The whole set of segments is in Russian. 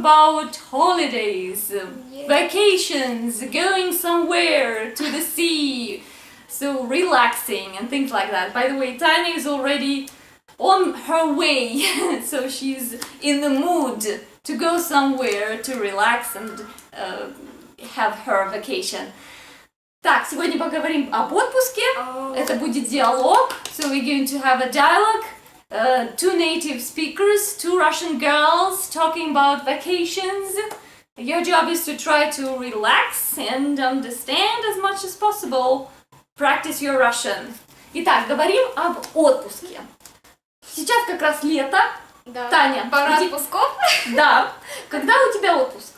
about holidays, Yeah. vacations, going somewhere to the sea, so relaxing and things like that. By the way, Tanya is already on her way, so she's in the mood to go somewhere to relax and have her vacation. Так, сегодня поговорим об отпуске. Это будет диалог. So we're going to have a dialogue. Two native speakers, two Russian girls talking about vacations. Your job is to try to relax and understand as much as possible. Practice your Russian. Итак, говорим об отпуске. Сейчас как раз лето. Да. Таня, пора отпусков. Да. Когда у тебя отпуск?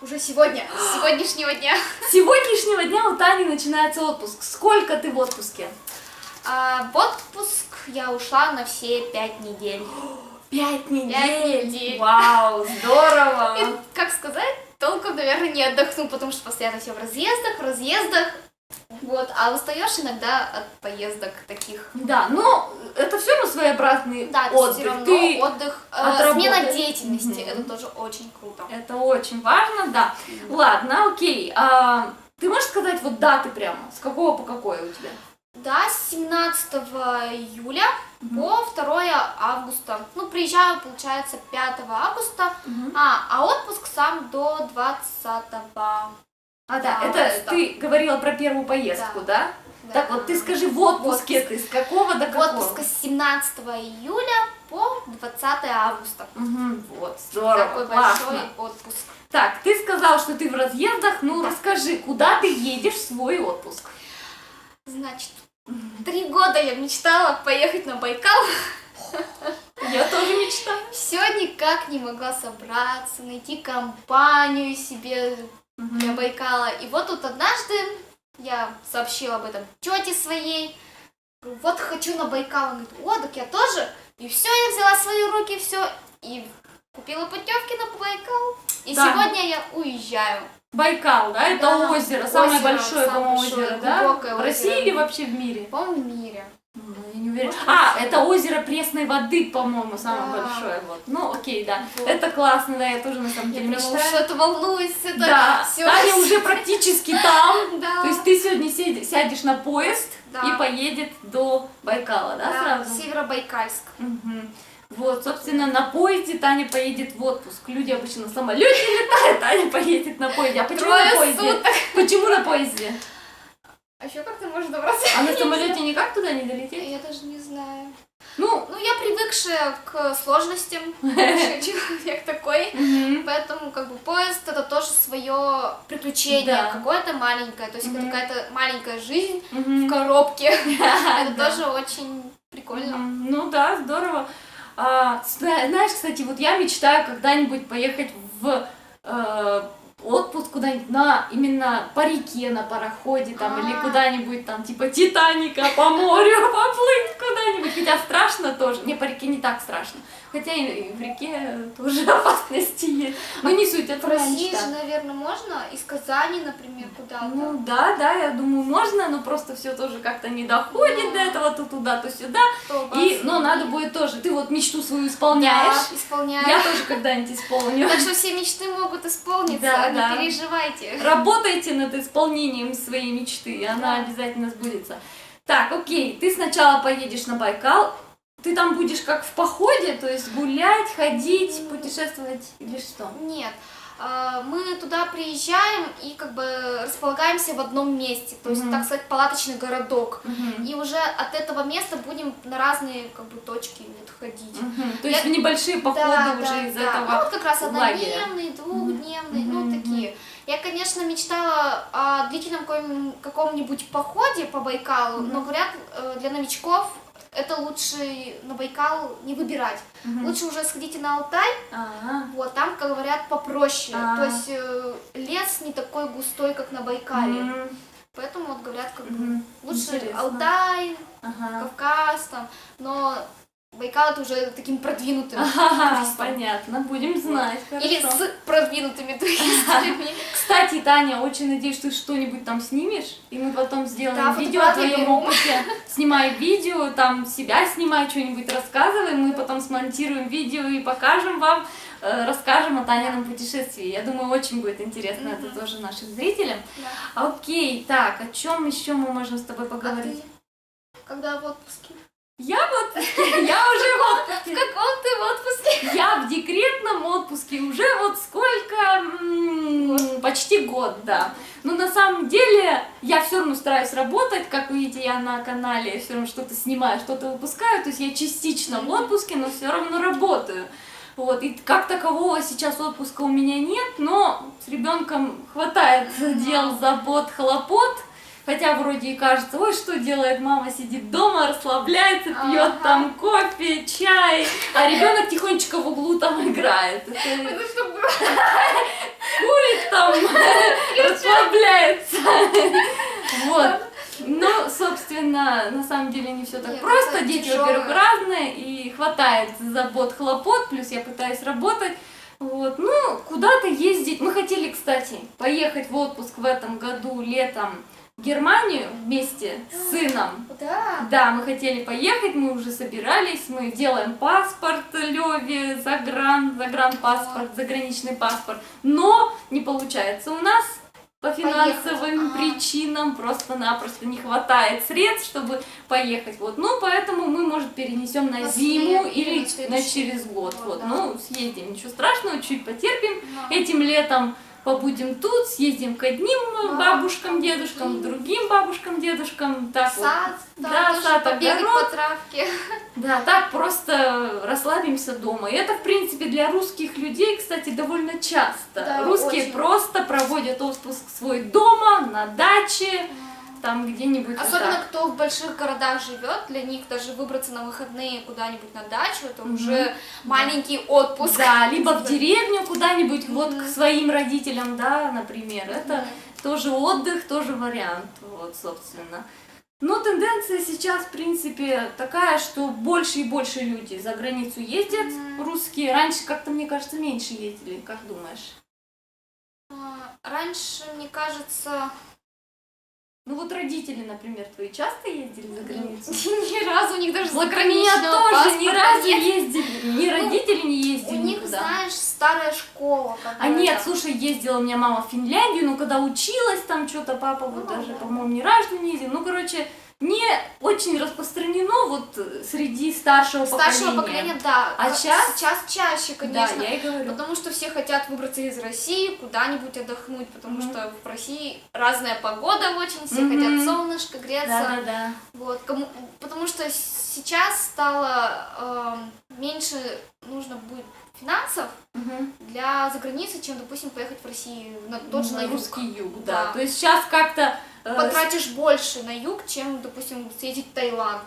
Уже сегодня, с сегодняшнего дня. С сегодняшнего дня у Тани начинается отпуск. Сколько ты в отпуске? В отпуск я ушла на все 5 недель. 5 недель? 5 недель. Вау, здорово! И, как сказать, толком, наверное, не отдохну, потому что постоянно все в разъездах. Вот, а устаешь иногда от поездок таких. Да, но это все равно своеобразный отдых. Все равно ты отдых, смена деятельности, это тоже очень круто. Это очень важно, да. Ладно, окей. Ты можешь сказать вот даты прямо? С какого по какое у тебя? Да, с 17 июля по 2 августа. Ну, приезжаю, получается, 5 августа, а отпуск сам до 20-го. Да, это ты говорила про первую поездку, да? Так вот, ты скажи, в отпуске ты с какого до какого? Отпуск с 17 июля по 20 августа. Вот, здорово, Такой классно. большой отпуск. Так, ты сказал, что ты в разъездах, ну расскажи, куда ты едешь в свой отпуск? Значит, 3 года я мечтала поехать на Байкал. Я тоже мечтаю. Все никак не могла собраться, найти компанию себе для Байкала. И вот тут однажды я сообщила об этом тете своей. Говорю, вот хочу на Байкал. Она говорит, так я тоже. И все, я взяла в свои руки, все. И купила путевки на Байкал. И сегодня я уезжаю. Байкал, да? Это озеро, самое большое, по-моему, озеро, да? В России или вообще в мире? По-моему, в мире. Я не уверена. Это озеро пресной воды, по-моему, самое большое. Вот. Ну, окей, да. Вот. Это классно, да, я тоже на самом деле мечтаю. Что-то волнуюсь, это да. все. Таня уже практически там. Да. То есть ты сегодня сядешь на поезд да. и поедет до Байкала, да, сразу? Северобайкальск. Вот, собственно, на поезде Таня поедет в отпуск. Люди обычно на самолете летают, Таня поедет на поезде. А почему на поезде? Суток. Почему на поезде? А еще как ты можешь добраться? А на самолете никак туда не долететь? Я даже не знаю. Ну, я привыкшая к сложностям, человек такой, поэтому как бы поезд это тоже свое приключение, какое-то маленькое, то есть какая-то маленькая жизнь в коробке. Это тоже очень прикольно. Ну да, здорово. Знаешь, кстати, вот я мечтаю когда-нибудь поехать в отпуск куда-нибудь именно по реке, на пароходе там, или куда-нибудь там, типа Титаника, по морю поплыть куда-нибудь. Хотя страшно тоже. Не, по реке не так страшно. Хотя и в реке тоже опасности есть. Но не суть, это в России же, наверное, можно из Казани, например, куда-то. Ну да, я думаю, можно, но просто все тоже как-то не доходит до этого, то туда, то сюда. Но надо будет тоже. Ты вот мечту свою исполняешь. Да, исполняю. Я тоже когда-нибудь исполню. Так что все мечты могут исполниться, не переживайте. Работайте над исполнением своей мечты, и она обязательно сбудется. Так, окей, ты сначала поедешь на Байкал. Ты там будешь как в походе, то есть гулять, ходить, путешествовать или что? Нет, мы туда приезжаем и как бы располагаемся в одном месте, то есть, так сказать, палаточный городок. И уже от этого места будем на разные как бы точки ходить. То есть в небольшие походы уже из этого Ну вот как раз лагеря. однодневные, двухдневные, ну такие. Я, конечно, мечтала о длительном каком-нибудь походе по Байкалу, но говорят, для новичков это лучше на Байкал не выбирать. Лучше уже сходите на Алтай, вот там, как говорят, попроще. То есть лес не такой густой, как на Байкале. Поэтому вот говорят, как бы лучше Алтай, Кавказ там. Но Байкал это уже таким продвинутым Ага, туристом. понятно, будем знать, хорошо. Или с продвинутыми туристами. Кстати, Таня, очень надеюсь, что ты что-нибудь там снимешь, и мы потом сделаем Да, видео о фотографии твоем беру. опыте. Снимай видео, там себя снимай, что-нибудь рассказывай, мы потом смонтируем видео и покажем вам, расскажем о Танином путешествии. Я думаю, очень будет интересно это тоже нашим зрителям. Да. Окей, так, о чем еще мы можем с тобой А поговорить? ты когда в отпуске? Я в отпуске, я уже в отпуске. В каком ты в отпуске? Я в декретном отпуске уже вот сколько, почти год, да. Но на самом деле я все равно стараюсь работать, как вы видите, я на канале все равно что-то снимаю, что-то выпускаю, то есть я частично в отпуске, но все равно работаю. Вот, и как такового сейчас отпуска у меня нет, но с ребенком хватает дел, забот, хлопот. Хотя вроде и кажется, ой, что делает мама, сидит дома, расслабляется, пьет там кофе, чай, а ребенок тихонечко в углу там играет. Курит там, расслабляется. Вот. Но, собственно, на самом деле не все так просто. Дети, во-первых, разные, и хватает забот, хлопот, плюс я пытаюсь работать. Вот, ну, куда-то ездить. Мы хотели, кстати, поехать в отпуск в этом году летом в Германию вместе с сыном. Да. Да, мы хотели поехать, мы уже собирались, мы делаем паспорт Леве, загранпаспорт, заграничный паспорт, но не получается у нас по финансовым причинам, просто-напросто не хватает средств, чтобы поехать. Вот, ну, поэтому мы, может, перенесем на зиму или на через год. Вот, да. ну, съездим, ничего страшного, чуть потерпим. Этим летом побудем тут, съездим к одним бабушкам, дедушкам, к другим бабушкам, дедушкам. Так Сад, вот. Да, сад, побегать огород. по травке. Да, так просто расслабимся дома. И это, в принципе, для русских людей, кстати, довольно часто. Да, Русские очень. просто проводят отпуск свой дома, на даче, там где-нибудь. Особенно вот кто в больших городах живет, для них даже выбраться на выходные куда-нибудь на дачу, это уже маленький отпуск. Да, либо в деревню куда-нибудь, вот к своим родителям, да, например. Это тоже отдых, тоже вариант, вот, собственно. Но тенденция сейчас, в принципе, такая, что больше и больше люди за границу ездят, русские. Раньше как-то, мне кажется, меньше ездили, как думаешь? Раньше, мне кажется... Ну вот родители, например, твои часто ездили за границу? Ни разу у них даже Вот у меня заграничного тоже ни паспорта разу нет. ездили, ни родители не ездили У них, никуда. знаешь, старая школа. А нет, слушай, ездила у меня мама в Финляндию, но когда училась там что-то, папа вот даже, по-моему, ни разу не ездил. Ну, короче, не очень распространено вот среди старшего поколения, да. А сейчас чаще, конечно. Да, я и говорю. Потому что все хотят выбраться из России, куда-нибудь отдохнуть, потому что в России разная погода очень, все хотят солнышко, греться. Да. Вот, потому что сейчас стало меньше нужно будет финансов для заграницы, чем, допустим, поехать в Россию на тот же на юг. Русский юг, да. То есть сейчас как-то потратишь больше на юг, чем, допустим, съездить в Таиланд.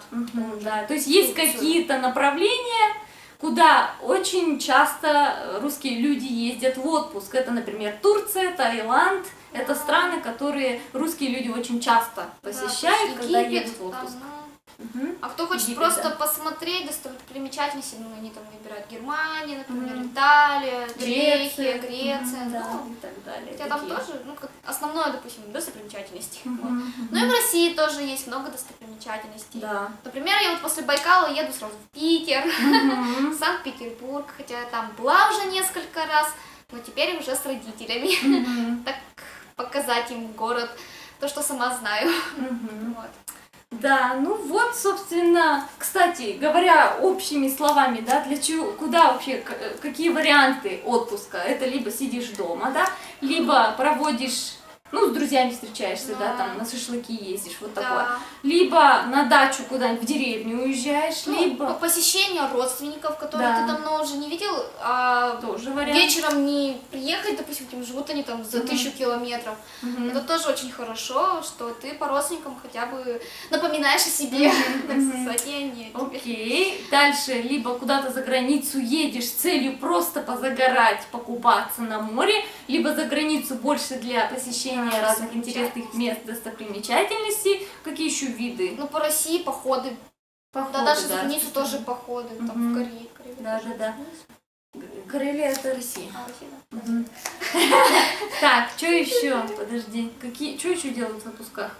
Да, то есть есть какие-то направления, куда очень часто русские люди ездят в отпуск. Это, например, Турция, Таиланд. Это страны, которые русские люди очень часто посещают, когда едут в отпуск. А кто хочет Египет, просто посмотреть достопримечательности, ну, они там выбирают Германия, например, Италия, Греция, да, и так далее. Хотя там тоже, ну, как основное, допустим, достопримечательности. Вот. Ну и в России тоже есть много достопримечательностей. Да. Например, я вот после Байкала еду сразу в Питер, в Санкт-Петербург, хотя я там была уже несколько раз, но теперь уже с родителями. Так показать им город, то, что сама знаю. Вот. Да, ну вот, собственно, кстати, говоря общими словами, да, для чего, куда вообще, какие варианты отпуска? Это либо сидишь дома, да, либо проводишь, ну, с друзьями встречаешься, да, там на шашлыки ездишь, вот такое. Либо на дачу куда-нибудь в деревню уезжаешь, либо... Посещение родственников, которые ты давно уже не видел, а тоже вариант. Вечером не приехать, допустим, живут они там за 1000 километров. Это тоже очень хорошо, что ты по родственникам хотя бы напоминаешь о себе, так сказать, и они о тебе. Окей, дальше либо куда-то за границу едешь с целью просто позагорать, покупаться на море, либо за границу больше для посещения разных интересных мест, достопримечательностей. Какие еще виды? Ну, по России походы Походы, Да, даже за да, границу тоже походы, там в Корее. Да. Карелия это Россия. Россия, да. Мгм. Так, что еще? Подожди. Что еще делают в отпусках?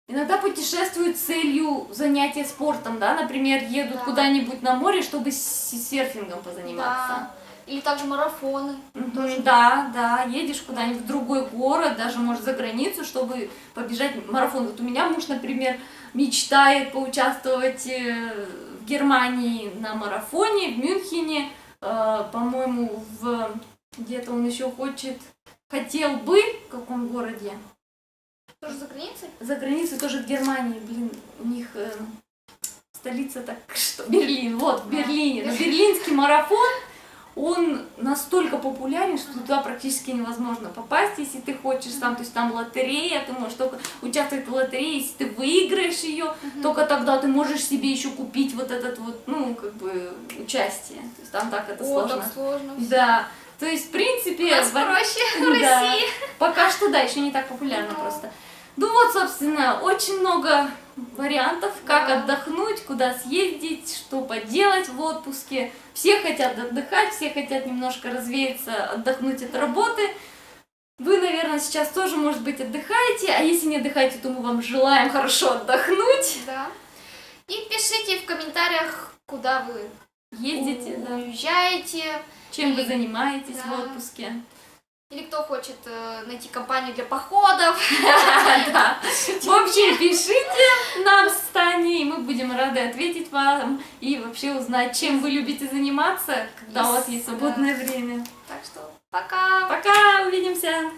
Иногда путешествуют с целью занятия спортом, да? Например, едут Да. куда-нибудь на море, чтобы серфингом позаниматься. Да. Или также марафоны. Тоже. Да, едешь куда-нибудь в другой город, даже, может, за границу, чтобы побежать марафон. Вот у меня муж, например, мечтает поучаствовать в Германии на марафоне, в Мюнхене, по-моему, где-то он еще хотел бы, в каком городе? Тоже за границей? За границей, тоже в Германии, блин, у них столица так что, Берлин, вот, в Берлине. Но берлинский марафон, он настолько популярен, что туда практически невозможно попасть, если ты хочешь там, то есть там лотерея, ты можешь только участвовать в лотерее, если ты выиграешь ее, только тогда ты можешь себе еще купить вот этот вот, ну, как бы, участие. То есть там так это сложно. Так сложно. Да. То есть, в принципе, У нас проще в да, России. пока что, да, еще не так популярно просто. Ну вот, собственно, очень много вариантов, как отдохнуть, куда съездить, что поделать в отпуске. Все хотят отдыхать, все хотят немножко развеяться, отдохнуть от работы. Вы, наверное, сейчас тоже, может быть, отдыхаете, а если не отдыхаете, то мы вам желаем хорошо отдохнуть. Да. И пишите в комментариях, куда вы Ездите, да. уезжаете. Чем вы занимаетесь Да. в отпуске. Или кто хочет найти компанию для походов. Да. В общем, пишите нам с Таней, и мы будем рады ответить вам и вообще узнать, чем вы любите заниматься, когда у вас есть свободное время. Так что пока! Пока, увидимся!